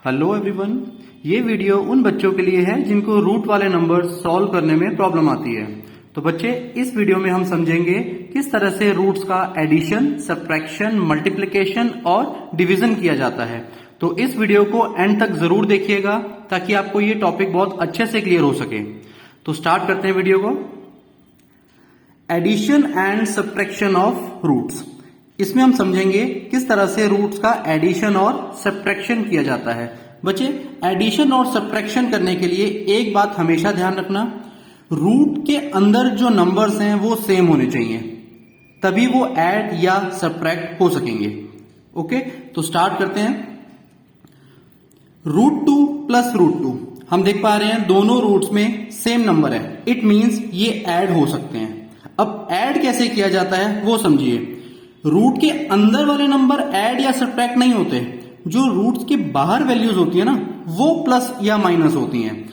Hello everyone, ये video उन बच्चों के लिए है जिनको रूट वाले नंबर सॉल्व करने में प्रॉब्लम आती है। तो बच्चे, इस वीडियो में हम समझेंगे किस तरह से रूट्स का एडिशन, सब्ट्रैक्शन, मल्टीप्लिकेशन और डिवीजन किया जाता है। तो इस वीडियो को एंड तक जरूर देखिएगा ताकि आपको ये टॉपिक बहुत अच्छे से क्लियर हो सके। तो स्टार्ट करते हैं वीडियो को। Addition and subtraction of roots, इसमें हम समझेंगे किस तरह से रूट्स का एडिशन और सब्ट्रैक्शन किया जाता है। बच्चे, एडिशन और सब्ट्रैक्शन करने के लिए एक बात हमेशा ध्यान रखना, रूट के अंदर जो नंबर्स हैं वो सेम होने चाहिए, तभी वो ऐड या सब्ट्रैक्ट हो सकेंगे। ओके, तो स्टार्ट करते हैं। √2 प्लस √2, हम देख पा रहे हैं दोनों रूट्स में सेम नंबर है, इट मींस ये ऐड हो सकते हैं। अब ऐड कैसे किया जाता है वो समझिए। रूट के अंदर वाले नंबर ऐड या सब्ट्रैक्ट नहीं होते, जो रूट्स के बाहर वैल्यूज होती है ना वो प्लस या माइनस होती हैं।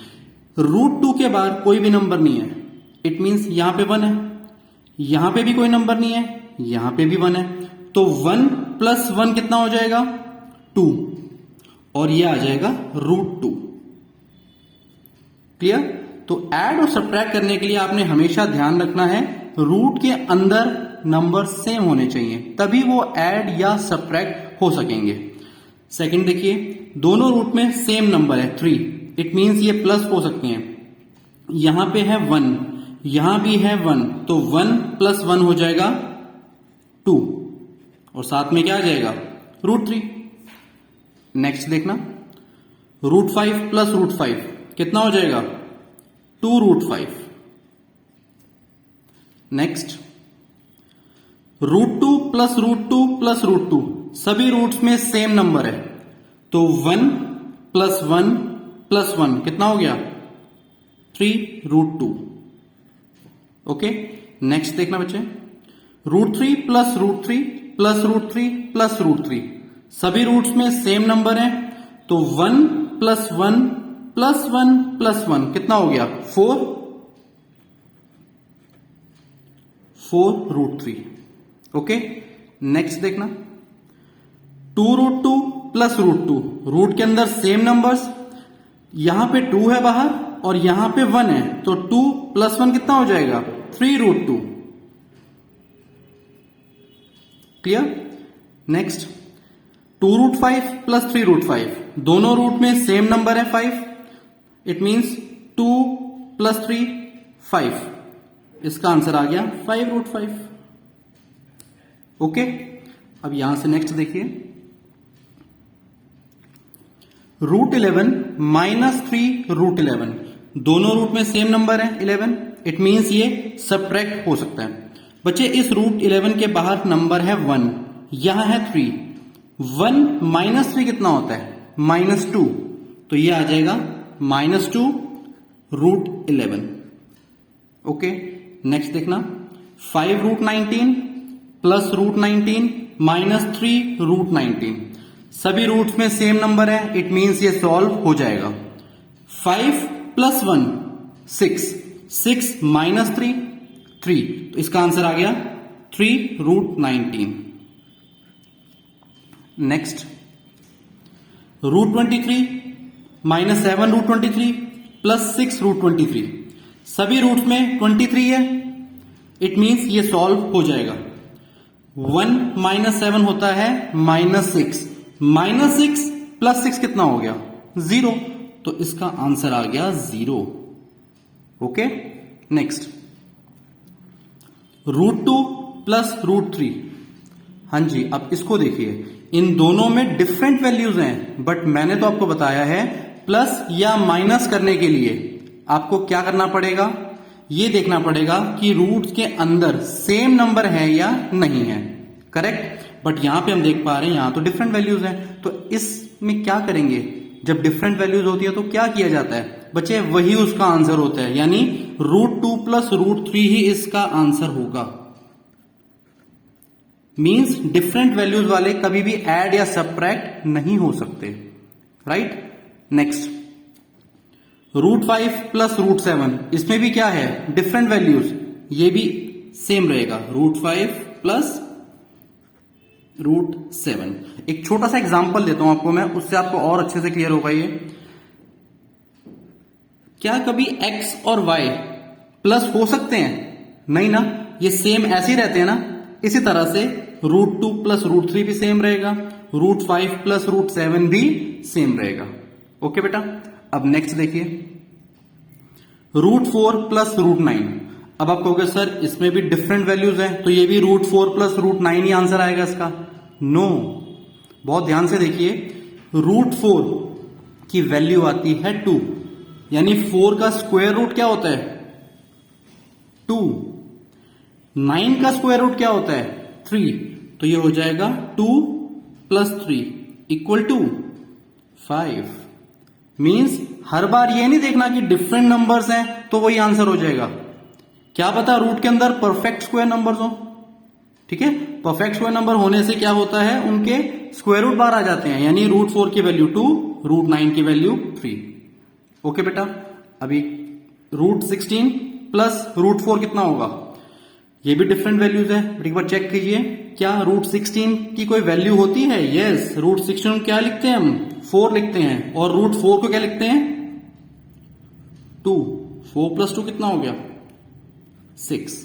√2 के बाहर कोई भी नंबर नहीं है, इट मींस यहां पे 1 है, यहां पे भी कोई नंबर नहीं है, यहां पे भी 1 है, तो 1 प्लस 1 कितना हो जाएगा? 2, और ये आ जाएगा √2। क्लियर? तो ऐड और सब्ट्रैक्ट करने के लिए आपने हमेशा ध्यान रखना है रूट के अंदर नंबर सेम होने चाहिए, तभी वो ऐड या सब्ट्रैक्ट हो सकेंगे। सेकंड देखिए, दोनों रूट में सेम नंबर है 3, इट मींस ये प्लस हो सकते हैं। यहां पे है 1, यहां भी है 1, तो 1 प्लस 1 हो जाएगा 2, और साथ में क्या आ जाएगा? √3। नेक्स्ट देखना, √5 प्लस √5 कितना हो जाएगा? 2√5। नेक्स्ट, √2 प्लस √2 प्लस √2, सभी रूट्स में सेम नंबर है, तो 1 प्लस 1 प्लस 1 कितना हो गया? 3√2। ओके, नेक्स्ट देखना बच्चे, √3 प्लस √3 प्लस √3 प्लस √3, सभी रूट्स में सेम नंबर है, तो 1 प्लस 1 प्लस 1 प्लस 1 कितना हो गया? 4√3। ओके, नेक्स्ट देखना, 2√2 प्लस √2, रूट के अंदर सेम नंबर्स, यहां पे 2 है बाहर और यहां पे 1 है, तो 2 प्लस 1 कितना हो जाएगा? 3√2। क्लियर? नेक्स्ट, 2√5 प्लस 3√5, दोनों रूट में सेम नंबर है 5, इट मींस 2 प्लस 3 5, इसका आंसर आ गया 5√5। ओके, अब यहां से नेक्स्ट देखिए, √11 माइनस 3√11, दोनों रूट में सेम नंबर है 11, इट मींस ये सब्ट्रैक्ट हो सकता है। बच्चे, इस √11 के बाहर नंबर है 1, यहां है 3, 1 माइनस 3 कितना होता है? -2, तो ये आ जाएगा -2√11। ओके, नेक्स्ट देखना, 5√19 प्लस √19 माइनस 3√19, सभी रूट्स में सेम नंबर है, इट मींस ये सॉल्व हो जाएगा। 5 प्लस 1 6, 6 माइनस 3 3, तो इसका आंसर आ गया 3√19। नेक्स्ट, √23 माइनस 7√23 प्लस 6√23, सभी रूट्स में 23 है, इट मींस ये सॉल्व हो जाएगा। 1 माइनस 7 होता है -6, -6 प्लस 6 कितना हो गया? 0, तो इसका आंसर आ गया 0। ओके, नेक्स्ट, √2 प्लस √3, हाँ जी, अब इसको देखिए, इन दोनों में डिफरेंट वैल्यूज हैं, बट मैंने तो आपको बताया है प्लस या माइनस करने के लिए आपको क्या करना पड़ेगा, ये देखना पड़ेगा कि रूट्स के अंदर सेम नंबर है या नहीं है। करेक्ट? बट यहां पे हम देख पा रहे हैं यहां तो डिफरेंट वैल्यूज हैं, तो इसमें क्या करेंगे? जब डिफरेंट वैल्यूज होती है तो क्या किया जाता है? बच्चे, वही उसका आंसर होता है, यानी √2 प्लस √3 ही इसका आंसर होगा। मींस डिफरेंट वैल्यूज वाले कभी भी ऐड या सब्ट्रैक्ट नहीं हो सकते। राइट? नेक्स्ट, √5 प्लस √7, इसमें भी क्या है? डिफरेंट वैल्यूज, ये भी सेम रहेगा, √5 प्लस √7। एक छोटा सा एग्जांपल देता हूं आपको मैं, उससे आपको और अच्छे से क्लियर होगा ये। क्या कभी x और y प्लस हो सकते हैं? नहीं ना, ये सेम ऐसे ही रहते हैं ना। इसी तरह से √2 प्लस √3 भी सेम रहेगा, √5 प्लस √7 भी सेम रहेगा। ओके बेटा, अब नेक्स्ट देखिए, √4 प्लस √9। अब आप कहोगे सर इसमें भी डिफरेंट वैल्यूज हैं, तो ये भी √4 प्लस √9 ही आंसर आएगा इसका। नो, बहुत ध्यान से देखिए, √4 की वैल्यू आती है 2, यानी 4 का स्क्वायर रूट क्या होता है? 2। 9 का स्क्वायर रूट क्या होता है? 3। तो ये हो जाएगा 2 प्लस 3 इक्वल टू 5। मीन्स हर बार ये नहीं देखना कि डिफरेंट नंबर्स हैं तो वही आंसर हो जाएगा। क्या पता रूट के अंदर परफेक्ट स्क्वायर नंबर्स हो। ठीक है, परफेक्ट स्क्वायर नंबर होने से क्या होता है, उनके स्क्वायर रूट बाहर आ जाते हैं, यानी √4 की वैल्यू 2, √9 की वैल्यू 3। ओके बेटा, अभी √16 प्लस √4 कितना होगा? ये भी डिफरेंट वैल्यूज है, बट एक बार चेक कीजिए, क्या √16 की कोई वैल्यू होती है? यस, √16 क्या लिखते हैं हम? 4 लिखते हैं। और √4 को क्या लिखते हैं? 2। 4 प्लस 2 कितना हो गया? 6।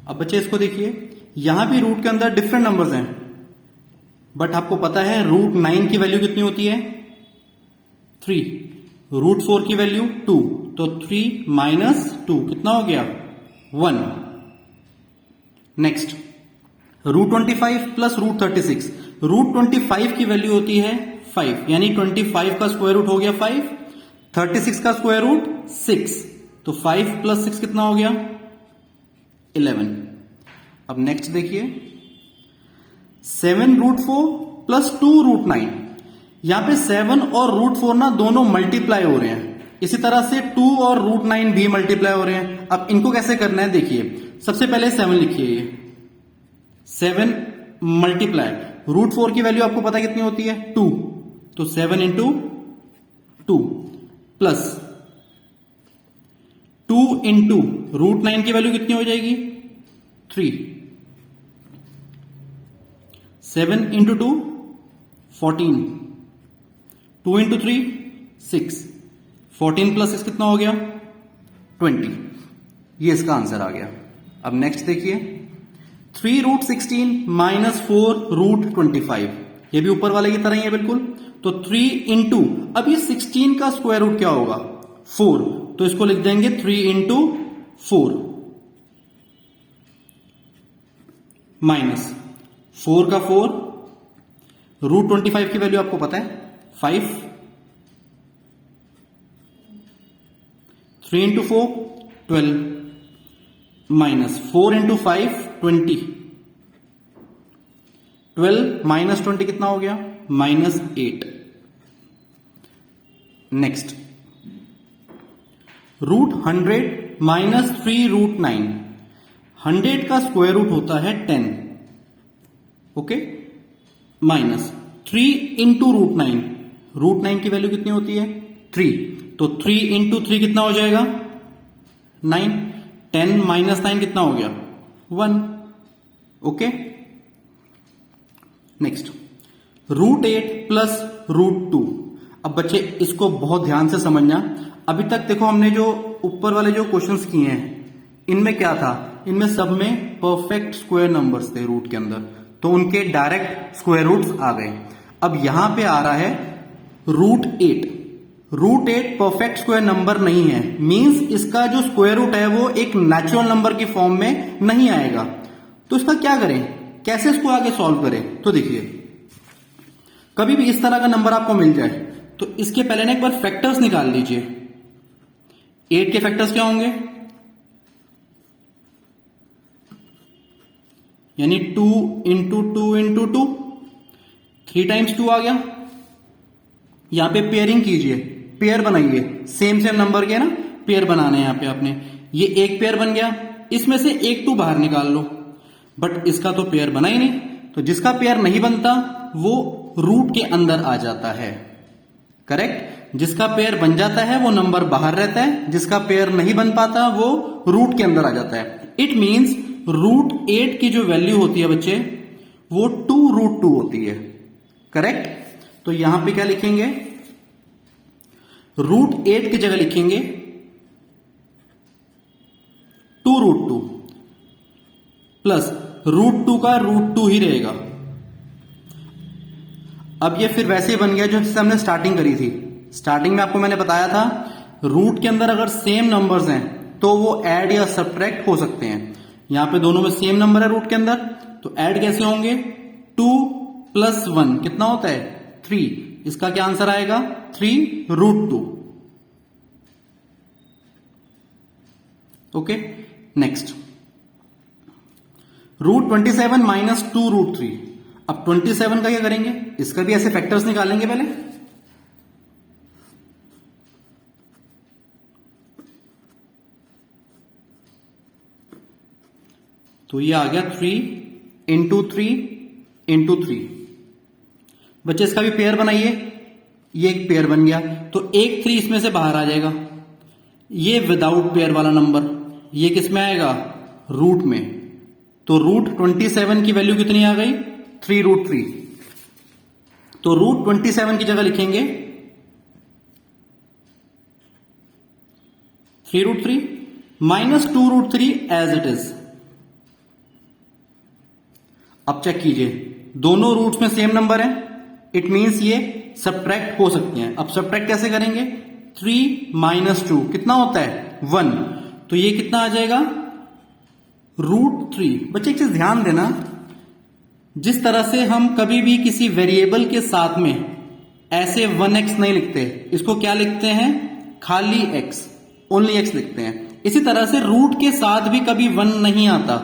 अब बच्चे इसको देखिए, यहां भी रूट के अंदर डिफरेंट नंबर्स हैं, बट आपको पता है √9 की वैल्यू कितनी होती है? 3। √4 की वैल्यू 2, तो 3 माइनस 2 कितना हो गया? 1। Next, √25 plus √36। √25 की वैल्यू होती है 5, यानी 25 का स्क्वायर रूट हो गया 5, 36 का स्क्वायर रूट 6, तो 5 प्लस 6 कितना हो गया? 11। अब नेक्स्ट देखिए, 7√4 प्लस 2√9। यहां पे 7 और √4 ना दोनों मल्टीप्लाई हो रहे हैं, इसी तरह से 2 और √9 भी मल्टीप्लाई हो रहे हैं। अब इनको कैसे करना है देखिए, सबसे पहले 7 लिखिए, ये 7 मल्टीप्लाई, √4 की वैल्यू आपको पता कितनी होती है? 2, तो 7 इंटू 2 प्लस 2 इंटू √9 की वैल्यू कितनी हो जाएगी? 3। 7 इंटू 2 14, 2 इंटू 3 6, 14 प्लस 6 कितना हो गया? 20। ये इसका आंसर आ गया। अब नेक्स्ट देखिए, 3√16 माइनस 4√25, ये भी ऊपर वाले की तरह ही है बिल्कुल। तो 3 इंटू, अब ये 16 का स्क्वायर रूट क्या होगा? 4, तो इसको लिख देंगे 3 इंटू 4 माइनस 4 का 4, √25 की वैल्यू आपको पता है 5, 3 इंटू 4 12 माइनस 4 इंटू 5 20, 12 माइनस 20 कितना हो गया? -8। Next, √100 minus 3√9। 100 का स्क्वायर रूट होता है 10, ओके, माइनस 3 इंटू √9। √9 की वैल्यू कितनी होती है? 3, तो 3 इंटू 3 कितना हो जाएगा? 9। 10 माइनस 9 कितना हो गया? 1। Okay, next, √8 plus √2। अब बच्चे इसको बहुत ध्यान से समझना। अभी तक देखो हमने जो ऊपर वाले जो क्वेश्चंस किए हैं, इनमें क्या था? इनमें सब में परफेक्ट स्क्वायर नंबर्स थे रूट के अंदर, तो उनके डायरेक्ट स्क्वायर रूट्स आ गए। अब यहां पे आ रहा है √8। √8 परफेक्ट स्क्वायर नंबर नहीं है, मींस इसका जो स्क्वायर रूट है वो एक नेचुरल नंबर की फॉर्म में नहीं आएगा। तो इसका क्या करें, कैसे इसको आगे सॉल्व करें? तो देखिए, कभी भी इस तरह का नंबर आपको मिल जाए तो इसके पहले ना एक बार फैक्टर्स निकाल लीजिए। 8 के फैक्टर्स क्या होंगे? यानी 2 इंटू 2 इंटू 2, 3 टाइम्स 2 आ गया। यहां पे पेयरिंग कीजिए, पेयर बनाइए, सेम नंबर के ना पेयर बनाने हैं यहां पे आपने। ये एक पेयर बन गया, इसमें से एक 2 बाहर निकाल लो, बट इसका तो पेयर बना ही नहीं। तो जिसका पेयर नहीं बनता वो रूट के अंदर आ जाता है, करेक्ट। जिसका पेयर बन जाता है वो नंबर बाहर रहता है, जिसका पेयर नहीं बन पाता वो रूट के अंदर आ जाता है। इट मींस √8 की जो वैल्यू होती है बच्चे वो 2√2 होती है, करेक्ट। तो यहां पे क्या लिखेंगे, √8 की जगह लिखेंगे 2√2 प्लस √2 का √2 ही रहेगा। अब ये फिर वैसे ही बन गया जो जिससे हमने स्टार्टिंग करी थी। स्टार्टिंग में आपको मैंने बताया था रूट के अंदर अगर सेम नंबर्स हैं तो वो ऐड या सब्ट्रैक्ट हो सकते हैं। यहां पे दोनों में सेम नंबर है रूट के अंदर, तो ऐड कैसे होंगे, 2 + 1 कितना होता है 3। इसका क्या आंसर आएगा 3√2। Okay, next √27 - 2√3। अब 27 का क्या करेंगे, इसका भी ऐसे फैक्टर्स निकालेंगे पहले। तो ये आ गया 3 × 3 × 3। बच्चे इसका भी पेयर बनाइए, ये एक पेयर बन गया तो एक 3 इसमें से बाहर आ जाएगा। ये विदाउट पेयर वाला नंबर ये किस में आएगा, रूट में। तो √27 की वैल्यू कितनी आ गई 3√3। तो √27 की जगह लिखेंगे 3√3 - 2√3 एज इट इज। अब चेक कीजिए दोनों रूट्स में सेम नंबर है, इट मींस ये सब्ट्रैक्ट हो सकते हैं। अब सब्ट्रैक्ट कैसे करेंगे, 3 - 2 कितना होता है 1। तो ये कितना आ जाएगा √3। बच्चे एक चीज ध्यान देना, जिस तरह से हम कभी भी किसी वेरिएबल के साथ में ऐसे 1x नहीं लिखते, इसको क्या लिखते हैं खाली x, ओनली x लिखते हैं। इसी तरह से रूट के साथ भी कभी 1 नहीं आता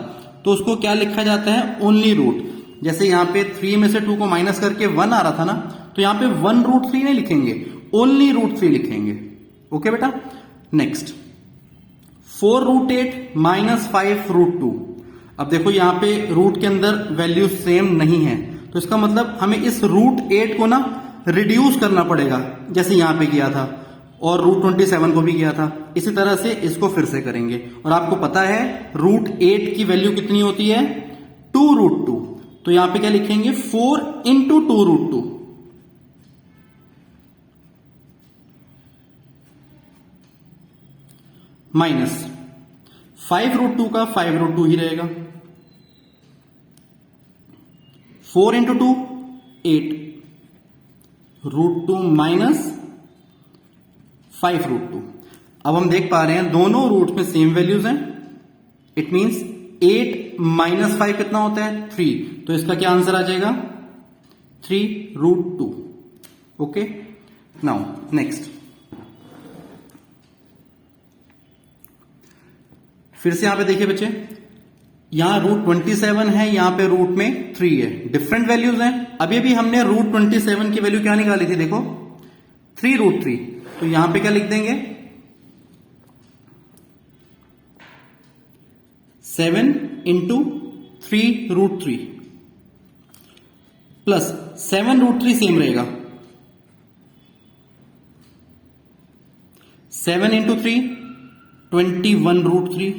तो उसको क्या लिखा जाता है ओनली रूट। जैसे यहां पे 3 में से 2 को माइनस करके 1 आ रहा था ना, तो यहां पे 1√3 नहीं लिखेंगे, ओनली √3 लिखेंगे। ओके बेटा, नेक्स्ट 4√8 - 5√2। अब देखो यहां पे रूट के अंदर वैल्यू सेम नहीं है, तो इसका मतलब हमें इस √8 को ना रिड्यूस करना पड़ेगा, जैसे यहां पे किया था और √27 को भी किया था। इसी तरह से इसको फिर से करेंगे। और आपको पता है √8 की वैल्यू कितनी होती है 2√2। तो यहां पे क्या लिखेंगे 4 × 2√2 माइनस 5√2 का 5√2 ही रहेगा। 4 × 2 8 √2 माइनस 5√2। अब हम देख पा रहे हैं दोनों रूट में सेम वैल्यूज हैं, इट मींस 8 - 5 कितना होता है 3। तो इसका क्या आंसर आ जाएगा 3√2। ओके, नाउ नेक्स्ट फिर से यहां पे देखिए बच्चे, यहां √27 है, यहां पे रूट में 3 है, डिफरेंट वैल्यूज हैं। अभी भी हमने √27 की वैल्यू क्या निकाली थी, देखो 3√3। तो यहां पे क्या लिख देंगे 7 × 3√3 प्लस 7√3 सेम रहेगा, 7 × 3 21√3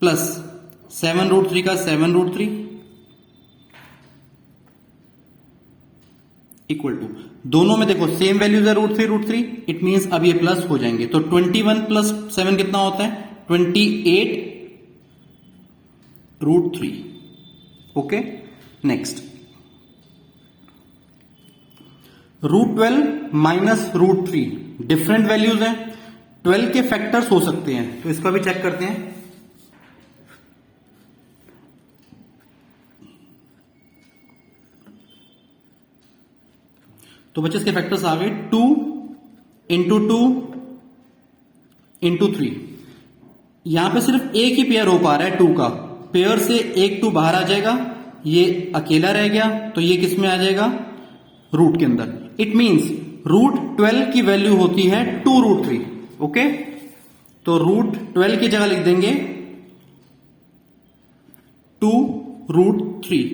प्लस 7√3 का 7√3 इक्वल टू, दोनों में देखो सेम वैल्यूज है √3, इट मींस अब ये प्लस हो जाएंगे। तो 21 + 7 कितना होता है 28√3। ओके, नेक्स्ट √12 - √3 डिफरेंट वैल्यूज हैं, 12 के फैक्टर्स हो सकते हैं, तो इसका भी चेक करते हैं। तो बच्चे इसके फैक्टर्स आ गए 2 × 2 × 3। यहां पे सिर्फ एक ही पेयर हो पा रहा है 2 का, पेयर से एक 2 बाहर आ जाएगा, ये अकेला रह गया, तो ये किस में आ जाएगा रूट के अंदर। इट मींस √12 की वैल्यू होती है 2√3। ओके, तो √12 की जगह लिख देंगे 2√3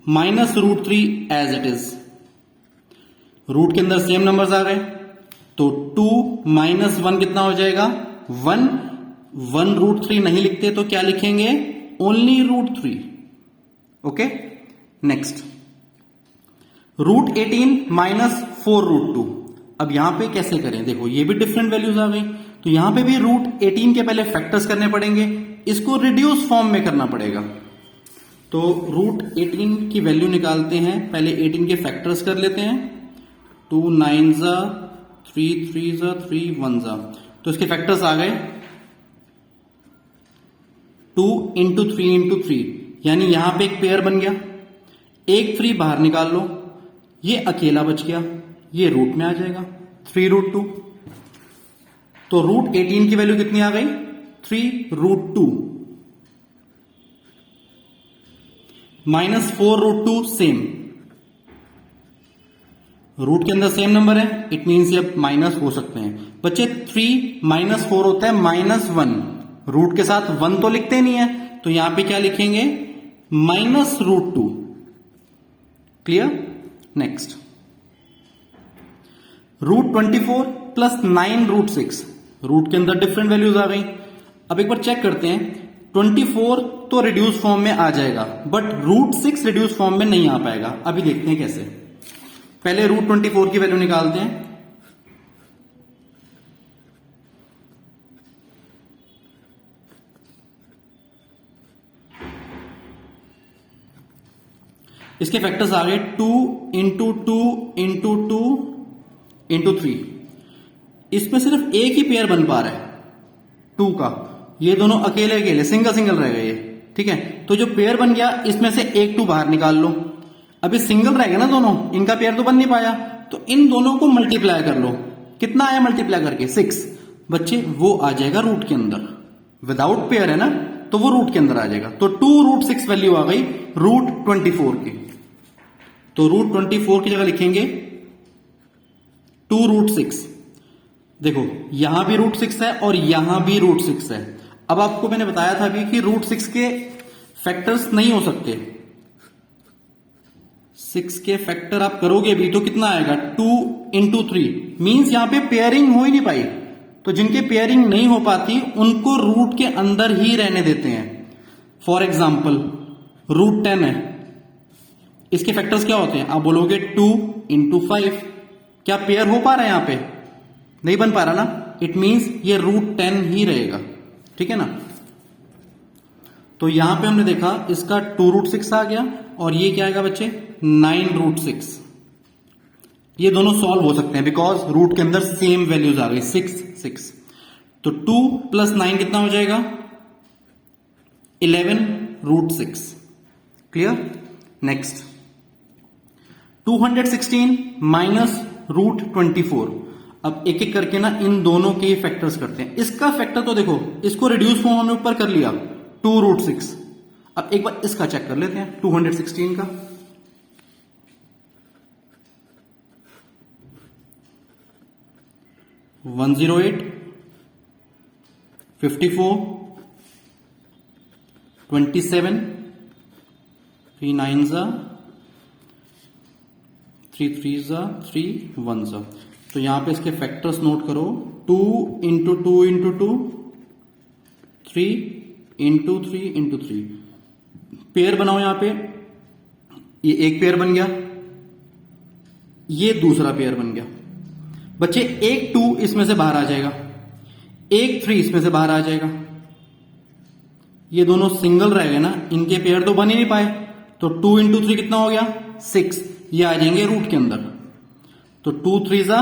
minus √3 as it is. Root के अंदर सेम नंबर्स आ गए, तो 2 - 1 कितना हो जाएगा 1। 1 √3 नहीं लिखते तो क्या लिखेंगे ओनली √3। Okay, next √18 minus 4√2। अब यहां पे कैसे करें, देखो ये भी डिफरेंट वैल्यूज आ गई, तो यहां पे भी √18 के पहले फैक्टर्स करने पड़ेंगे, इसको रिड्यूस फॉर्म में करना पड़ेगा। तो √18 की वैल्यू निकालते हैं, पहले 18 के फैक्टर्स कर लेते हैं। 2 9 जा, 3 3 जा, 3 1 जा, तो इसके फैक्टर्स आ गए 2 इंटू 3 इंटू 3, यानी यहां पे एक पेयर बन गया। एक 3 बाहर निकाल लो, ये अकेला बच गया, ये रूट में आ जाएगा 3√2। तो √18 की वैल्यू कितनी आ गई, 3√2 माइनस 4√2 सेम, रूट के अंदर सेम नंबर है, इट मीन्स ये माइनस हो सकते हैं बच्चे। 3 माइनस 4 होता है -1, रूट के साथ 1 तो लिखते नहीं है, तो यहां पे क्या लिखेंगे, -√2। क्लियर, नेक्स्ट √24 प्लस 9√6, रूट के अंदर डिफरेंट वैल्यूज आ गई। अब एक बार चेक करते हैं, 24 तो रिड्यूस फॉर्म में आ जाएगा, बट √6 रिड्यूस फॉर्म में नहीं आ पाएगा। अभी देखते हैं कैसे। पहले √24 की वैल्यू निकालते हैं। इसके फैक्टर्स आ गए 2 इंटू 2 इंटू 2 इंटू 3। इसमें सिर्फ एक ही पेयर बन पा रहा है 2 का, ये दोनों अकेले अकेले सिंगल सिंगल रह गए, ठीक है। तो जो पेयर बन गया, इसमें से एक 2 बाहर निकाल लो। अभी सिंगल रह गया ना दोनों, इनका पेयर तो बन नहीं पाया, तो इन दोनों को मल्टीप्लाई कर लो। कितना आया मल्टीप्लाई करके, 6 बच्चे, वो आ जाएगा रूट के अंदर। विदाउट पेयर है ना, तो वो रूट के अंदर आ जाएगा। तो 2√6 वैल्यू आ गई √24 की। तो √24 की जगह लिखेंगे 2√6। देखो यहां भी √6 है और यहां भी √6 है। अब आपको मैंने बताया था भी कि √6 के फैक्टर्स नहीं हो सकते। 6 के फैक्टर आप करोगे भी तो कितना आएगा, 2 इंटू 3, मीन्स यहां पे पेयरिंग हो ही नहीं पाई। तो जिनके पेयरिंग नहीं हो पाती उनको रूट के अंदर ही रहने देते हैं। फॉर एग्जाम्पल √10 है, इसके फैक्टर्स क्या होते हैं, आप बोलोगे 2 इंटू 5, क्या पेयर हो पा रहा है, यहां पे नहीं बन पा रहा ना, इट मीन्स ये √10 ही रहेगा, ठीक है ना। तो यहां पे हमने देखा इसका 2√6 आ गया, और ये क्या आएगा बच्चे, 9√6। ये दोनों सॉल्व हो सकते हैं बिकॉज रूट के अंदर सेम वैल्यूज आ गई, 6 6। तो 2 प्लस 9 कितना हो जाएगा, 11√6। Clear, next 216 minus √24। अब एक एक करके ना इन दोनों के फैक्टर्स करते हैं। इसका फैक्टर तो देखो, इसको रिड्यूस फॉर्म हमने ऊपर कर लिया 2√6। अब एक बार इसका चेक कर लेते हैं 216 का। (108) 54 27 3 9 जा, 3 3 जा, 3 1 जा। तो यहां पे इसके फैक्टर्स नोट करो, 2 into 2 into 2, 3 into 3 into 3। Pair बनाओ यहां पे, ये एक पेयर बन गया, ये दूसरा पेयर बन गया। बच्चे एक 2 इसमें से बाहर आ जाएगा, एक 3 इसमें से बाहर आ जाएगा, ये दोनों सिंगल रह गए ना, इनके पेयर तो बन ही नहीं पाए। तो 2 इंटू 3 कितना हो गया, 6, ये आ जाएंगे रूट के अंदर। तो 2 3 जा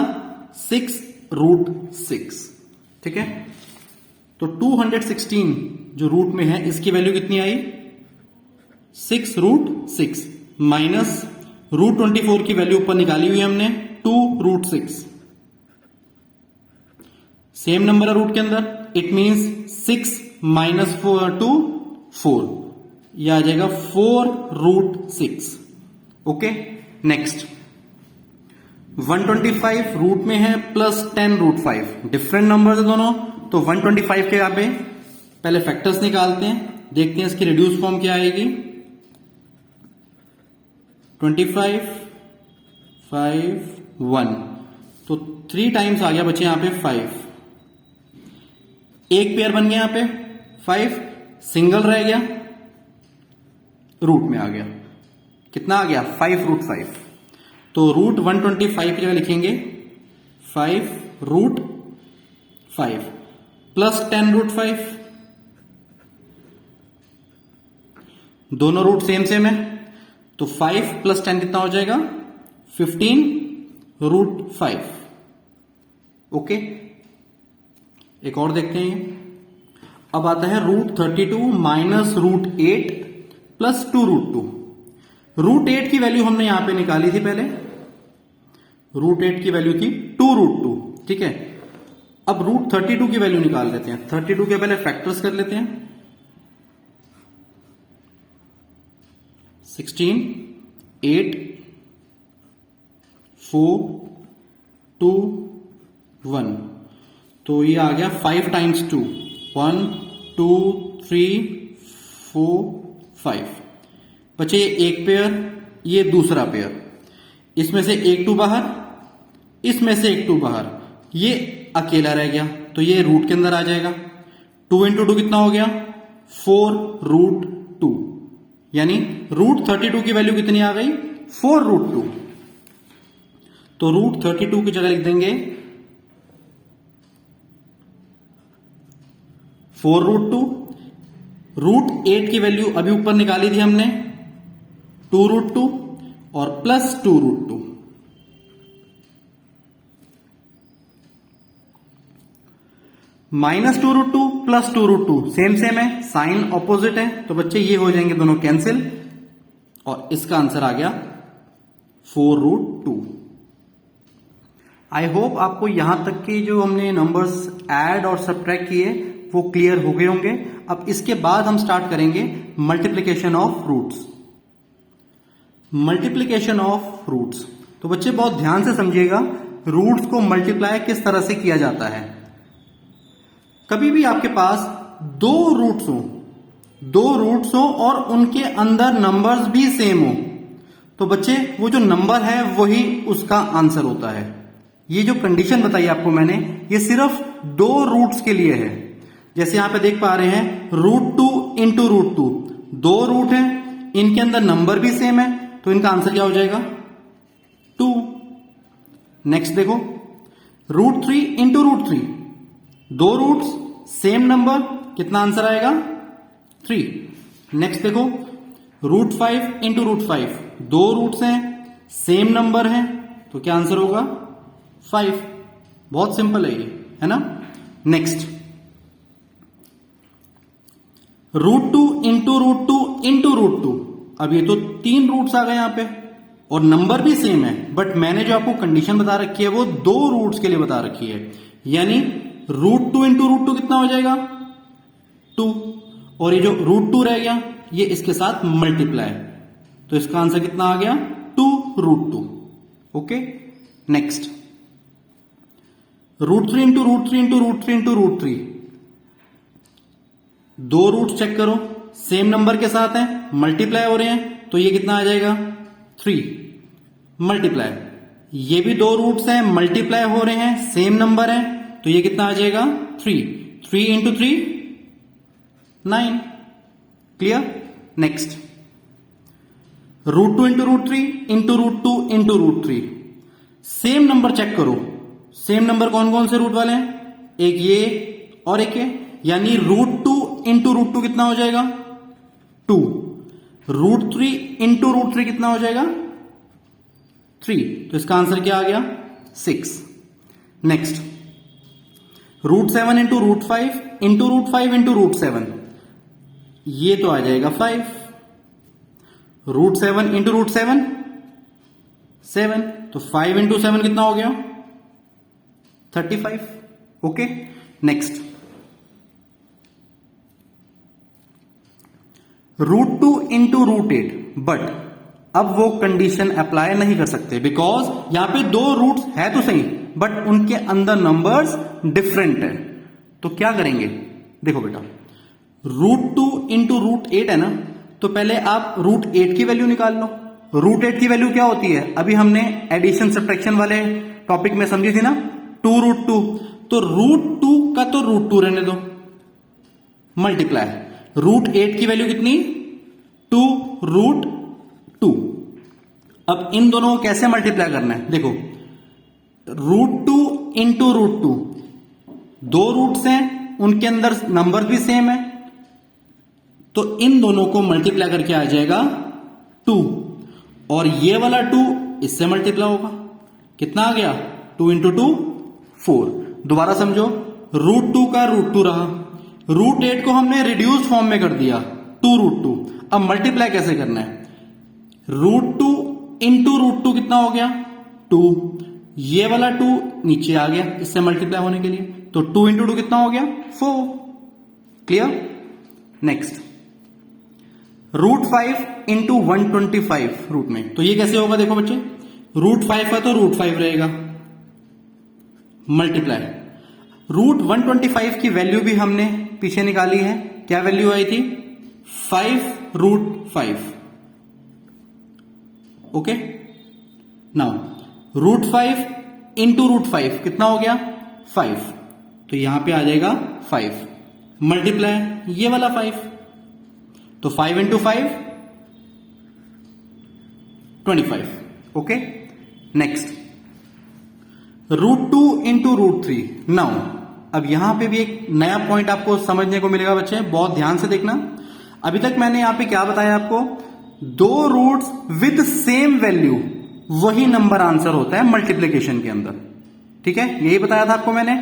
6 √6, ठीक है। तो 216 जो रूट में है, इसकी वैल्यू कितनी आई, 6√6 माइनस √24 की वैल्यू ऊपर निकाली हुई है हमने 2√6। सेम नंबर है रूट के अंदर, इट मींस 6 माइनस 2 4, यह आ जाएगा 4√6। ओके, नेक्स्ट 125 रूट में है प्लस 10√5, डिफरेंट नंबर है दोनों। तो 125 के यहां पे पहले फैक्टर्स निकालते हैं, देखते हैं इसकी रिड्यूस फॉर्म क्या आएगी। 25 5 1, तो 3 टाइम्स आ गया बच्चे यहां पे 5, एक पेयर बन गया यहां पे 5, सिंगल रह गया, रूट में आ गया। कितना आ गया? 5√5। तो रूट 125 की जगह लिखेंगे 5√5 प्लस 10√5। दोनों रूट सेम सेम है, तो 5 प्लस 10 कितना हो जाएगा? 15√5। ओके, एक और देखते हैं। अब आता है √32 माइनस √8 प्लस 2√2। √8 की वैल्यू हमने यहां पे निकाली थी पहले, √8 की वैल्यू थी 2√2, ठीक है। अब √32 की वैल्यू निकाल लेते हैं। 32 के पहले फैक्टर्स कर लेते हैं। 16, 8, 4, 2, 1। तो ये आ गया 5 टाइम्स 2, 1, 2, 3, 4, 5। बचे एक पेयर, ये दूसरा पेयर। इसमें से एक 2 बाहर, इसमें से एक 2 बाहर, ये अकेला रह गया, तो ये रूट के अंदर आ जाएगा। 2 इंटू 2 कितना हो गया? 4√2, यानी √32 की वैल्यू कितनी आ गई? 4√2। तो √32 की जगह लिख देंगे 4√2। √8 की वैल्यू अभी ऊपर निकाली थी हमने 2√2 और plus 2√2। Minus 2√2 plus 2√2 same same है, साइन ऑपोजिट है, तो बच्चे ये हो जाएंगे दोनों कैंसिल, और इसका आंसर आ गया 4√2। आई होप आपको यहां तक के जो हमने नंबर्स ऐड और सब्ट्रैक्ट किए वो क्लियर हो गए होंगे। अब इसके बाद हम स्टार्ट करेंगे multiplication of roots. Multiplication of roots, तो बच्चे बहुत ध्यान से समझिएगा, रूट्स को मल्टीप्लाई किस तरह से किया जाता है। कभी भी आपके पास दो रूट्स हो और उनके अंदर नंबर्स भी सेम हो, तो बच्चे वो जो नंबर है वही उसका आंसर होता है। ये जो कंडीशन बताई आपको मैंने, ये सिर्फ 2 रूट्स के लिए है। जैसे यहां पे देख पा रहे हैं √2 इंटू √2, 2 रूट है, इनके अंदर नंबर भी सेम है, तो इनका आंसर क्या हो जाएगा? 2। नेक्स्ट देखो √3 इंटू √3, 2 रूट्स सेम नंबर, कितना आंसर आएगा? 3। नेक्स्ट देखो √5 इंटू √5, 2 रूट्स हैं, सेम नंबर है, तो क्या आंसर होगा? 5। बहुत सिंपल है ये, है ना। नेक्स्ट √2 इंटू √2 इंटू √2, अब ये तो 3 रूट्स आ गए यहां पे और नंबर भी सेम है, बट मैंने जो आपको कंडीशन बता रखी है वो 2 रूट्स के लिए बता रखी है, यानी √2 इंटू √2 कितना हो जाएगा? 2, और ये जो √2 रह गया ये इसके साथ मल्टीप्लाई, तो इसका आंसर कितना आ गया? 2√2। Okay, next √3 into √3 into √3 into √3, 2 roots check करो, सेम नंबर के साथ हैं, मल्टीप्लाई हो रहे हैं, तो ये कितना आ जाएगा? 3 मल्टीप्लाई। ये भी 2 रूट्स हैं, मल्टीप्लाई हो रहे हैं, सेम नंबर है, तो ये कितना आ जाएगा? 3 into 3 9। Clear. Next √2 into √3 into √2 into √3, same number check करो, सेम नंबर कौन कौन से रूट वाले हैं? एक ये और एक ये, यानी √2 इंटू √2 कितना हो जाएगा? 2। √3 इंटू √3 कितना हो जाएगा? 3, तो इसका आंसर क्या आ गया? 6। नेक्स्ट √7 इंटू √5 इंटू √5 इंटू √7, ये तो आ जाएगा 5। √7 इंटू √7 7, तो 5 इंटू 7 कितना हो गया? 35। ओके, नेक्स्ट √2 इंटू √8, बट अब वो कंडीशन अप्लाई नहीं कर सकते, बिकॉज यहां पे 2 रूट्स है तो सही, बट उनके अंदर नंबर्स डिफरेंट है। तो क्या करेंगे? देखो बेटा, √2 इंटू √8 है ना, तो पहले आप √8 की वैल्यू निकाल लो। √8 की वैल्यू क्या होती है? अभी हमने एडिशन सब्ट्रैक्शन वाले टॉपिक में समझी थी ना, 2√2, तो √2 का तो √2 रहने दो, मल्टीप्लाई √8 की वैल्यू कितनी? 2 √2। अब इन दोनों को कैसे मल्टीप्लाई करना है, देखो √2 इंटू √2, दो रूट्स हैं, उनके अंदर नंबर भी सेम है, तो इन दोनों को मल्टीप्लाई करके आ जाएगा 2, और ये वाला 2 इससे मल्टीप्लाई होगा, कितना आ गया 2 इंटू 2 4। दोबारा समझो, √2 का √2 रहा, √8 को हमने रिड्यूस फॉर्म में कर दिया 2√2। अब मल्टीप्लाई कैसे करना है, √2 इंटू √2 कितना हो गया 2, ये वाला 2 नीचे आ गया इससे मल्टीप्लाई होने के लिए, तो 2 इंटू 2 कितना हो गया 4। क्लियर। नेक्स्ट, √5 इंटू 125 रूट में, तो ये कैसे होगा, देखो बच्चे √5 है तो √5 रहेगा, मल्टीप्लाई √125 की वैल्यू भी हमने पीछे निकाली है, क्या वैल्यू आई थी 5√5। ओके, नाउ √5 इंटू √5 कितना हो गया 5, तो यहां पे आ जाएगा 5, मल्टीप्लाई ये वाला 5, तो 5 into 5 25। Okay, next √2 into √3। Now अब यहां पे भी एक नया पॉइंट आपको समझने को मिलेगा बच्चे, बहुत ध्यान से देखना। अभी तक मैंने यहां पे क्या बताया आपको, दो रूट्स विद सेम वैल्यू वही नंबर आंसर होता है मल्टीप्लिकेशन के अंदर, ठीक है, यही बताया था आपको मैंने।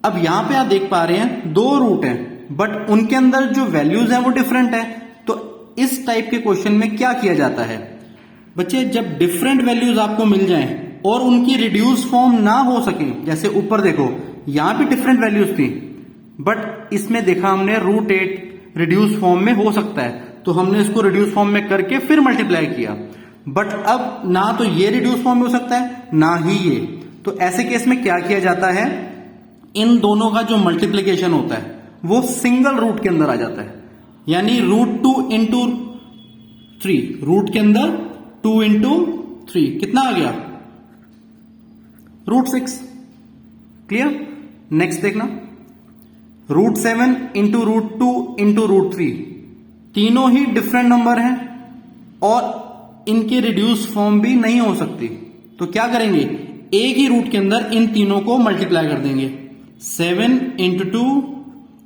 अब यहां पे आप देख पा रहे हैं दो रूट हैं बट उनके अंदर जो वैल्यूज है वो डिफरेंट है, तो इस टाइप के क्वेश्चन में क्या किया जाता है बच्चे, जब डिफरेंट वैल्यूज आपको मिल जाएं और उनकी रिड्यूस फॉर्म ना हो सके, जैसे ऊपर देखो यहां भी डिफरेंट वैल्यूज थी बट इसमें देखा हमने √8 रिड्यूस फॉर्म में हो सकता है, तो हमने इसको रिड्यूस फॉर्म में करके फिर मल्टीप्लाई किया, बट अब ना तो ये रिड्यूस फॉर्म में हो सकता है ना ही ये, तो ऐसे केस में क्या किया जाता है, इन दोनों का जो मल्टीप्लीकेशन होता है वो सिंगल रूट के अंदर आ जाता है, यानी √2 इंटू 3, रूट के अंदर 2 इंटू 3 कितना आ गया √6। क्लियर। नेक्स्ट देखना, √7 इंटू √2 इंटू √3, तीनों ही डिफरेंट नंबर हैं और इनकी रिड्यूस फॉर्म भी नहीं हो सकती, तो क्या करेंगे, एक ही रूट के अंदर इन तीनों को मल्टीप्लाई कर देंगे। 7 इंटू 2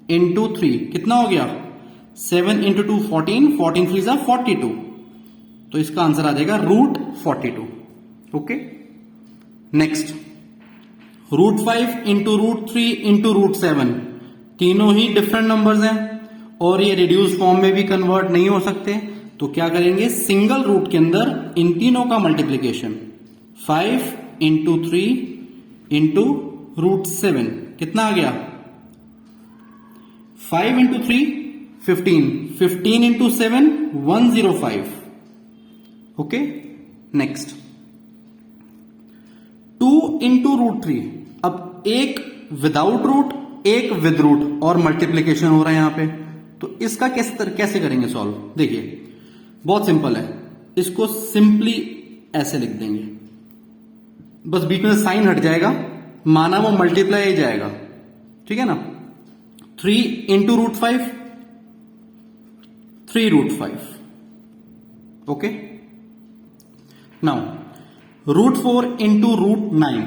इंटू 3 कितना हो गया 7 इंटू 2 14, 14 3 जा 42, तो इसका आंसर आ जाएगा √42। ओके, नेक्स्ट √5 इंटू √3 इंटू √7, तीनों ही डिफरेंट नंबर्स हैं और ये रिड्यूस फॉर्म में भी कन्वर्ट नहीं हो सकते, तो क्या करेंगे, सिंगल रूट के अंदर इन तीनों का मल्टीप्लीकेशन 5 इंटू 3 इंटू √7 कितना आ गया 5 into 3 15, 15 into 7 105। Okay, next 2 into √3, अब एक विदाउट रूट एक विद रूट और मल्टीप्लीकेशन हो रहा है यहां पे, तो इसका कैसे करेंगे सॉल्व, देखिए बहुत सिंपल है, इसको सिंपली ऐसे लिख देंगे, बस बीच में साइन हट जाएगा, माना वो मल्टीप्लाई ही जाएगा, ठीक है ना। 3 into √5 3√5। Okay, now √4 into √9,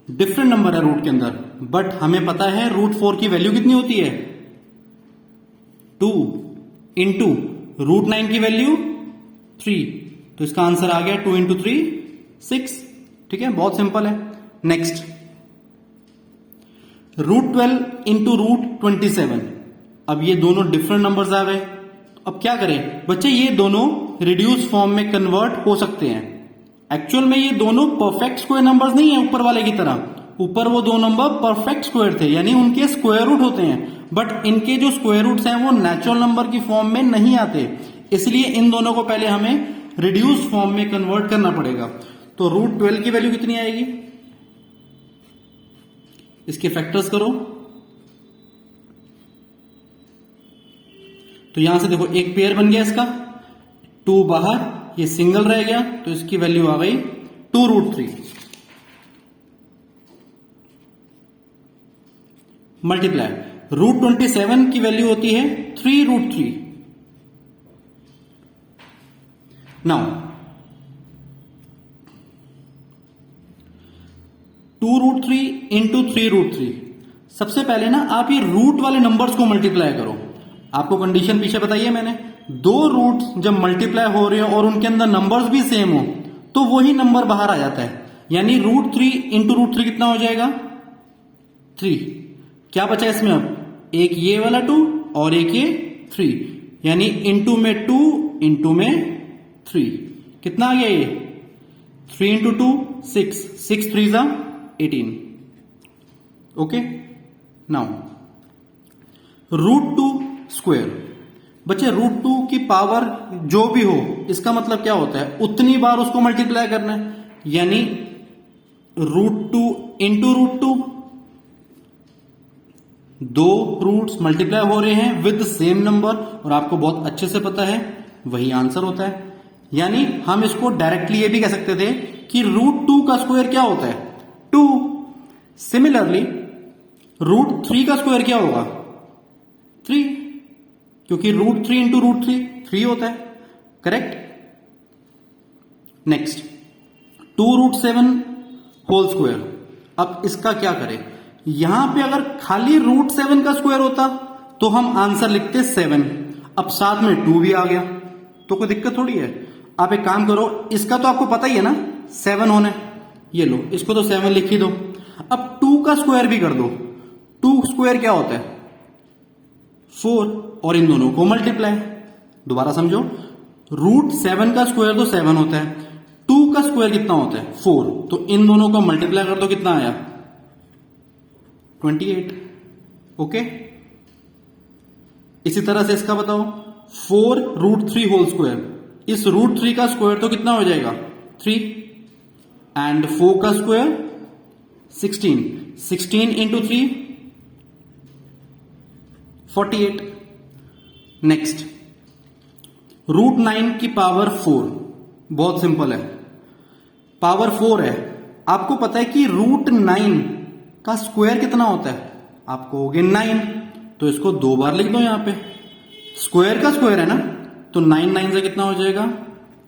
different number है रूट के अंदर बट हमें पता है √4 की वैल्यू कितनी होती है 2 इंटू √9 की वैल्यू 3, तो इसका आंसर आ गया 2 इंटू 3 6, ठीक है, बहुत सिंपल है। नेक्स्ट √12 इंटू √27, अब ये दोनों डिफरेंट नंबर्स आ गए, अब क्या करें बच्चे, ये दोनों रिड्यूस फॉर्म में कन्वर्ट हो सकते हैं, एक्चुअल में ये दोनों परफेक्ट स्क्वायर नंबर्स नहीं है ऊपर वाले की तरह, ऊपर वो दो नंबर परफेक्ट स्क्वायर थे यानी उनके स्क्वायर रूट होते हैं, बट इनके जो स्क्वायर रूट्स हैं वो नेचुरल नंबर की फॉर्म में नहीं आते, इसलिए इन दोनों को पहले हमें रिड्यूस फॉर्म में कन्वर्ट करना पड़ेगा। तो √12 की वैल्यू कितनी आएगी, इसके फैक्टर्स करो, तो यहां से देखो एक पेयर बन गया इसका, 2 बाहर, ये सिंगल रह गया, तो इसकी वैल्यू आ गई 2√3 मल्टीप्लाई √27 की वैल्यू होती है 3√3, नाउ 2√3 इंटू 3√3। सबसे पहले ना आप ये रूट वाले नंबर्स को मल्टीप्लाई करो। आपको कंडीशन पीछे बताइए मैंने, दो रूट जब मल्टीप्लाई हो रहे हो और उनके अंदर नंबर्स भी सेम हो तो वही नंबर बाहर आ जाता है। यानी √3 इंटू √3 कितना हो जाएगा? 3। क्या बचा इसमें अब? एक ये वाला 2 और एक ये 3, यानी इंटू में 2 इंटू में 3। कितना आ गया ये? 3 इंटू 2 6, 6 3 जा 18। Okay, now √2 square. बच्चे √2 की पावर जो भी हो, इसका मतलब क्या होता है? उतनी बार उसको मल्टीप्लाई करना है, यानी √2 इंटू √2। दो रूट्स मल्टीप्लाई हो रहे हैं विद सेम नंबर और आपको बहुत अच्छे से पता है वही आंसर होता है। यानी हम इसको डायरेक्टली ये भी कह सकते थे कि √2 का स्क्वायर क्या होता है? 2। सिमिलरली √3 का स्क्वायर क्या होगा? 3, क्योंकि √3 इंटू √3 3 होता है। करेक्ट। Next 2√7 whole square. अब इसका क्या करें? यहां पे अगर खाली √7 का स्क्वायर होता तो हम आंसर लिखते 7। अब साथ में 2 भी आ गया तो कोई दिक्कत थोड़ी है। आप एक काम करो, इसका तो आपको पता ही है ना 7 होना है, ये लो इसको तो 7 लिख ही दो। अब 2 का स्क्वायर भी कर दो। 2 स्क्वायर क्या होता है? 4, और इन दोनों को मल्टीप्लाई। दोबारा समझो, √7 का स्क्वायर तो 7 होता है, 2 का स्क्वायर कितना होता है? 4। तो इन दोनों को मल्टीप्लाई कर दो, कितना आया? 28। ओके, इसी तरह से इसका बताओ 4√3 होल स्क्वायर। इस √3 का स्क्वायर तो कितना हो जाएगा? 3, एंड 4 का स्क्वायर 16। 16 इंटू 3 48। नेक्स्ट √9 की पावर 4। बहुत सिंपल है, पावर 4 है। आपको पता है कि √9 का स्क्वायर कितना होता है? आपको हो गया 9, तो इसको 2 बार लिख दो यहां पे। स्क्वायर का स्क्वायर है ना, तो 9 9 से कितना हो जाएगा?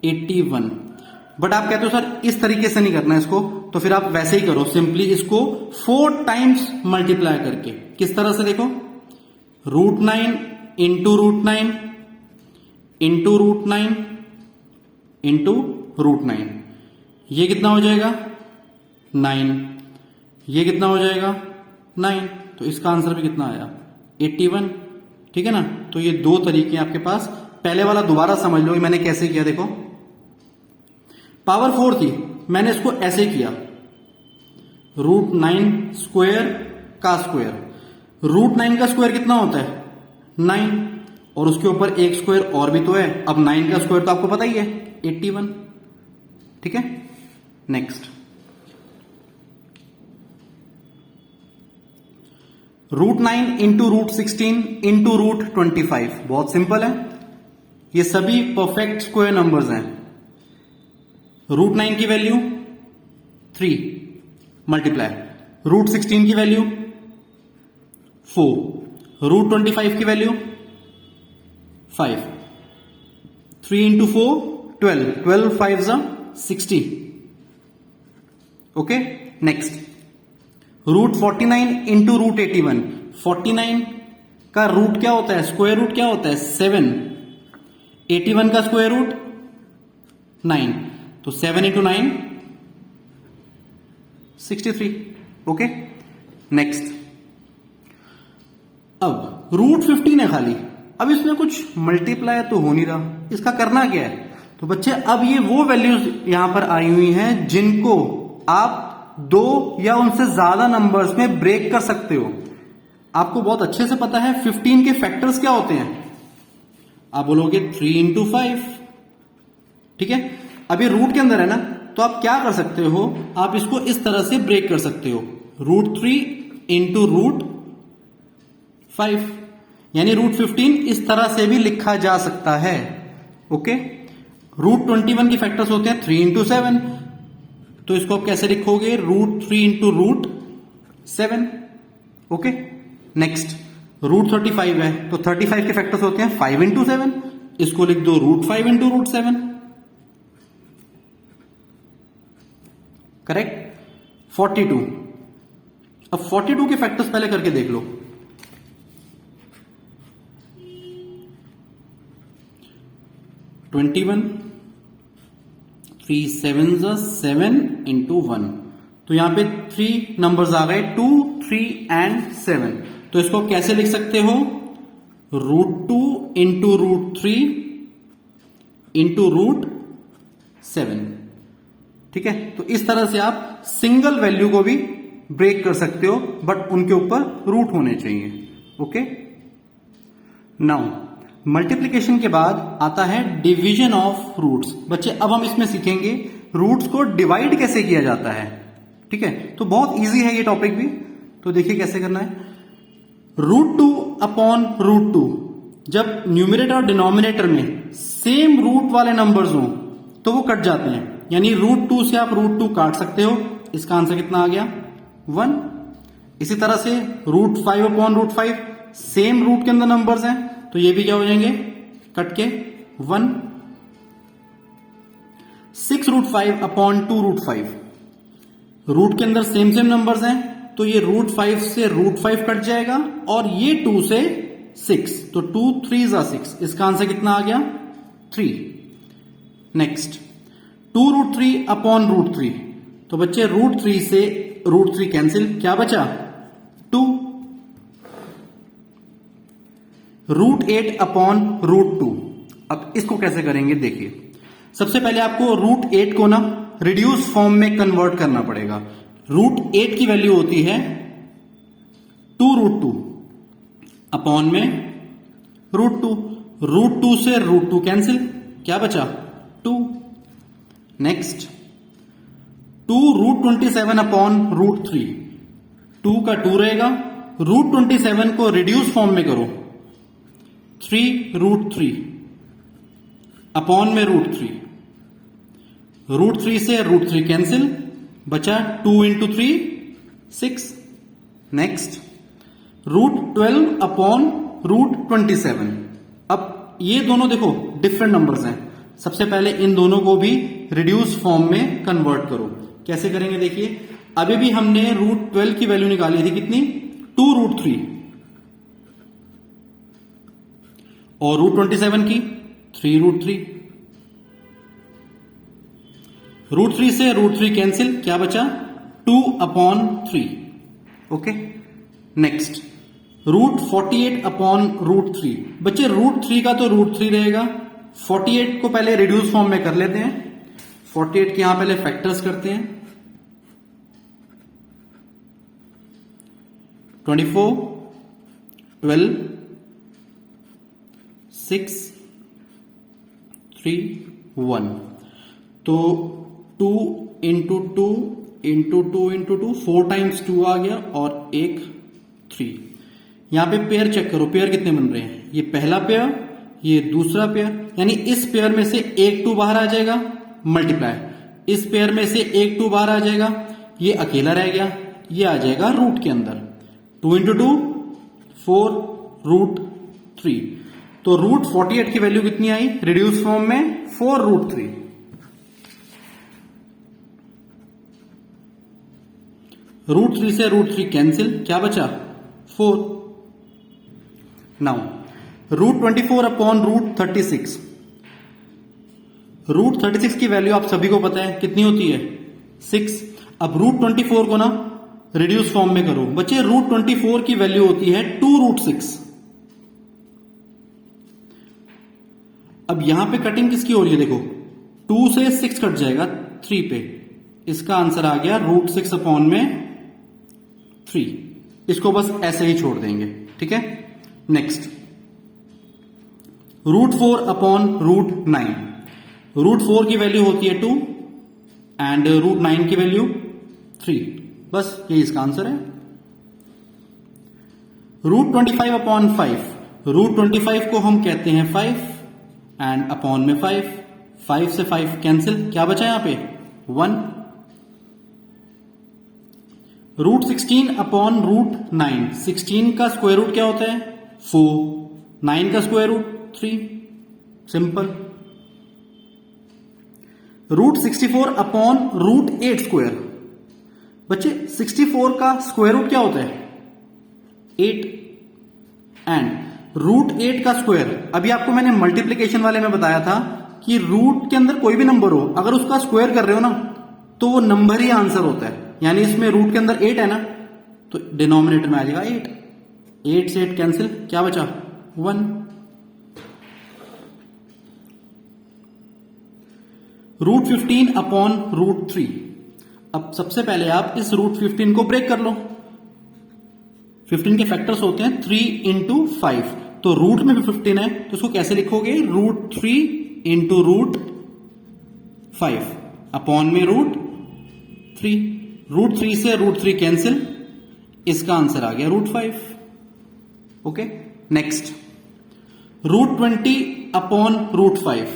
81। बट आप कहते हो सर इस तरीके से नहीं करना इसको, तो फिर आप वैसे ही करो, सिंपली इसको 4 टाइम्स मल्टीप्लाई करके। किस तरह से? देखो, √9 इंटू √9 इंटू √9 इंटू √9, ये कितना हो जाएगा? 9। ये कितना हो जाएगा? 9। तो इसका आंसर भी कितना आया? 81। ठीक है ना? तो ये 2 तरीके आपके पास। पहले वाला दोबारा समझ लो मैंने कैसे किया। देखो, पावर 4 थी, मैंने इसको ऐसे किया, √9 स्क्वायर का स्क्वायर। √9 का स्क्वायर कितना होता है? 9, और उसके ऊपर एक स्क्वायर और भी तो है। अब 9 का स्क्वायर तो आपको पता ही है 81। ठीक है, नेक्स्ट √9 इंटू √16 इंटू √25। बहुत सिंपल है, ये सभी परफेक्ट स्क्वायर नंबर्स हैं। √9 की वैल्यू 3 मल्टीप्लाई, √16 की वैल्यू 4, √25 की वैल्यू 5। 3 इंटू 4 12, 12 5 जा 60। Okay, next √49 into √81। 49 का रूट क्या होता है? स्क्वायर रूट क्या होता है? 7। 81 का स्क्वायर रूट 9, तो 7 इंटू 9 63। ओके, नेक्स्ट अब √15 है खाली। अब इसमें कुछ मल्टीप्लाई तो हो नहीं रहा, इसका करना क्या है? तो बच्चे अब ये वो वैल्यूज यहां पर आई हुई हैं जिनको आप 2 या उनसे ज्यादा नंबर्स में ब्रेक कर सकते हो। आपको बहुत अच्छे से पता है 15 के फैक्टर्स क्या होते हैं। आप बोलोगे 3 इंटू 5। ठीक है, अब ये रूट के अंदर है ना, तो आप क्या कर सकते हो? आप इसको इस तरह से ब्रेक कर सकते हो, √3 इंटू √5, यानी √15 इस तरह से भी लिखा जा सकता है। ओके, √21 के फैक्टर्स होते हैं 3 इंटू 7, तो इसको आप कैसे लिखोगे? √3 इंटू √7। ओके, नेक्स्ट √35 है, तो 35 के फैक्टर्स होते हैं 5 इंटू 7, इसको लिख दो √5 इंटू √7। करेक्ट। 42, अब 42 के फैक्टर्स पहले करके देख लो। 21, 3 7 7 इंटू 1, तो यहां पे 3 नंबर्स आ गए, 2, 3 एंड 7। तो इसको कैसे लिख सकते हो, √2 इंटू √3 इंटू √7। ठीक है, तो इस तरह से आप सिंगल वैल्यू को भी ब्रेक कर सकते हो, बट उनके ऊपर रूट होने चाहिए। ओके, नाउ मल्टीप्लीकेशन के बाद आता है डिवीजन ऑफ रूट्स। बच्चे अब हम इसमें सीखेंगे रूट्स को डिवाइड कैसे किया जाता है। ठीक है, तो बहुत इजी है ये टॉपिक भी। तो देखिए कैसे करना है। √2 अपॉन √2, जब न्यूमरेटर और डिनोमिनेटर में सेम रूट वाले नंबर्स हों तो वो कट जाते हैं, यानी √2 से आप √2 काट सकते हो। इसका आंसर कितना आ गया, 1। इसी तरह से √5 अपॉन √5, सेम रूट के अंदर नंबर्स हैं तो ये भी क्या हो जाएंगे, कट के 1। 6√5 अपॉन 2√5, रूट के अंदर सेम नंबर्स हैं तो ये √5 से √5 कट जाएगा, और ये 2 से 6, तो 2 3 6। इसका आंसर कितना आ गया, 3। नेक्स्ट 2√3 अपॉन √3, तो बच्चे √3 से √3 कैंसिल, क्या बचा, 2। √8 अपॉन √2, अब इसको कैसे करेंगे देखिए। सबसे पहले आपको √8 को ना रिड्यूस फॉर्म में कन्वर्ट करना पड़ेगा। √8 की वैल्यू होती है 2√2 अपॉन में √2, √2 से √2 कैंसिल, क्या बचा, 2। नेक्स्ट 2√27 अपॉन √3, 2 का 2 रहेगा, √27 को रिड्यूस फॉर्म में करो, 3√3 अपॉन में √3, √3 से √3 कैंसिल, बचा 2 इंटू 3 6। नेक्स्ट √12 अपॉन √27, अब ये दोनों देखो डिफरेंट नंबर्स हैं। सबसे पहले इन दोनों को भी रिड्यूस फॉर्म में कन्वर्ट करो। कैसे करेंगे देखिए, अभी भी हमने √12 की वैल्यू निकाली थी कितनी, 2√3, और √27 की 3√3, √3 से √3 कैंसिल, क्या बचा, 2 अपॉन 3। ओके, नेक्स्ट √48 अपॉन √3, बच्चे √3 का तो √3 रहेगा, 48 को पहले रिड्यूस फॉर्म में कर लेते हैं। 48 के यहां पहले फैक्टर्स करते हैं, 24, 12, 6, 3, 1, तो 2 इंटू 2 इंटू 2 इंटू 2, 4 टाइम्स 2 आ गया, और एक 3। यहां पे पेयर चेक करो, पेयर कितने बन रहे हैं, ये पहला पेयर, ये दूसरा पेयर, यानी इस पेयर में से एक 2 बाहर आ जाएगा, मल्टीप्लाई, इस पेयर में से एक 2 बाहर आ जाएगा, ये अकेला रह गया, ये आ जाएगा रूट के अंदर, 2 इंटू 2 4 √3, तो √48 की वैल्यू कितनी आई रिड्यूस फॉर्म में, 4√3। √3 से √3 कैंसिल, क्या बचा, 4। नाउ √24 अपॉन √36, √36 की वैल्यू आप सभी को पता है कितनी होती है, 6। अब √24 को ना रिड्यूस फॉर्म में करो, बच्चे √24 की वैल्यू होती है 2√6। अब यहां पे कटिंग किसकी हो रही है, देखो 2 से 6 कट जाएगा 3 पे, इसका आंसर आ गया √6 अपॉन में 3। इसको बस ऐसे ही छोड़ देंगे, ठीक है। नेक्स्ट √4 अपॉन √9, √4 की वैल्यू होती है 2 एंड √9 की वैल्यू 3, बस ये इसका आंसर है। √25 अपॉन 5, √25 को हम कहते हैं 5 एंड अपॉन में 5, 5 से 5 कैंसिल, क्या बचा यहां पे 1। √16 अपॉन √9, 16 का स्क्वायर रूट क्या होता है 4, 9 का square root 3, simple. √64 upon √8 square, बच्चे 64 का स्क्वायर रूट क्या होता है? 8 एंड रूट 8 का स्क्वायर, अभी आपको मैंने मल्टीप्लीकेशन वाले में बताया था कि रूट के अंदर कोई भी नंबर हो, अगर उसका स्क्वायर कर रहे हो ना तो वो नंबर ही आंसर होता है। यानी इसमें रूट के अंदर 8 है ना, तो डिनोमिनेटर में आ जाएगा 8। 8 से 8 कैंसिल, क्या बचा? 1। Root 15 upon root 3। अब सबसे पहले आप इस रूट 15 को ब्रेक कर लो। 15 के फैक्टर्स होते हैं 3 इंटू 5, तो रूट में भी 15 है, तो इसको कैसे लिखोगे? रूट 3 इंटू रूट 5 अपॉन में रूट 3। रूट 3 से रूट 3 कैंसिल, इसका आंसर आ गया root 5। Okay, next root 20 upon root 5।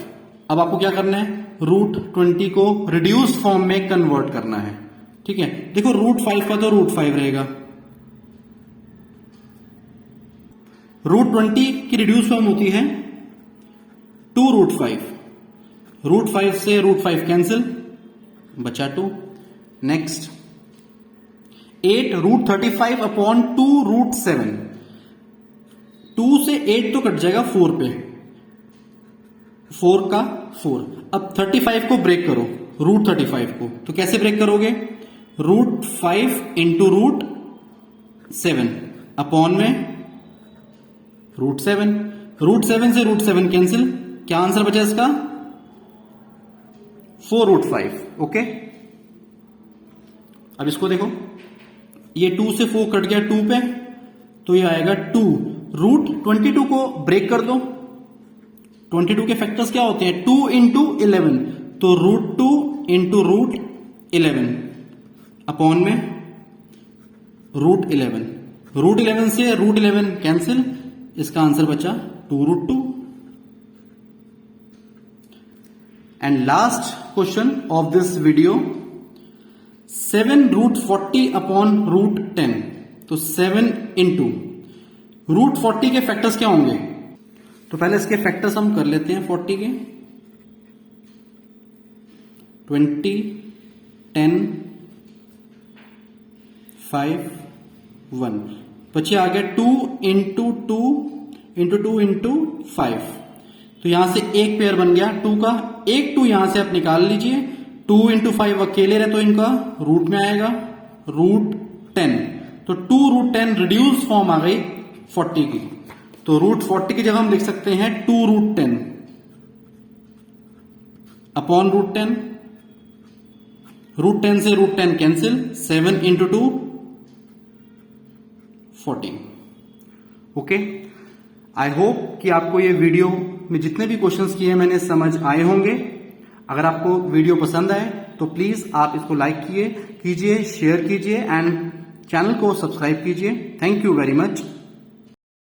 अब आपको क्या करना है? रूट 20 को रिड्यूस फॉर्म में कन्वर्ट करना है। ठीक है, देखो रूट 5 का तो रूट 5 रहेगा, रूट 20 की रिड्यूस फॉर्म होती है 2 रूट 5। रूट 5 से रूट 5 कैंसिल, बचा 2। Next 8 root 35 upon 2 root 7। 2 से 8 तो कट जाएगा 4 पे, 4 का 4। अब 35 को ब्रेक करो, रूट 35 को, तो कैसे ब्रेक करोगे? रूट 5 इंटू रूट 7 अपॉन में रूट 7। रूट 7 से रूट 7 कैंसिल, क्या आंसर बचा इसका? 4 रूट 5। ओके, अब इसको देखो, ये 2 से 4 कट गया 2 पे, तो ये आएगा 2। रूट 22 को ब्रेक कर दो। 22 के फैक्टर्स क्या होते हैं? 2 इंटू 11, तो रूट 2 इंटू रूट 11 अपॉन में रूट 11। रूट 11 से रूट 11 कैंसिल, इसका आंसर बचा 2 root 2। And last question of this video, 7 root 40 upon root 10। तो 7 इंटू रूट 40 के फैक्टर्स क्या होंगे? तो पहले इसके फैक्टर्स हम कर लेते हैं 40 के। 20, 10, 5, 1। बच्चे आ गया 2 इंटू 2 इंटू 2 इंटू 5, तो यहां से एक पेयर बन गया 2 का। एक 2 यहां से आप निकाल लीजिए। 2 इंटू 5 अकेले रहे तो इनका रूट में आएगा रूट 10, तो 2 रूट 10 रिड्यूस फॉर्म आ गई 40 की, तो रूट 40 की जगह हम लिख सकते हैं 2 रूट 10 अपॉन रूट 10। रूट 10 से root 10 cancel, 7 into 2 40। Okay, I hope कि आपको ये वीडियो में जितने भी क्वेश्चंस किए मैंने समझ आए होंगे। अगर आपको वीडियो पसंद आए तो प्लीज आप इसको लाइक कीजिए, शेयर कीजिए एंड चैनल को सब्सक्राइब कीजिए। Thank you very much.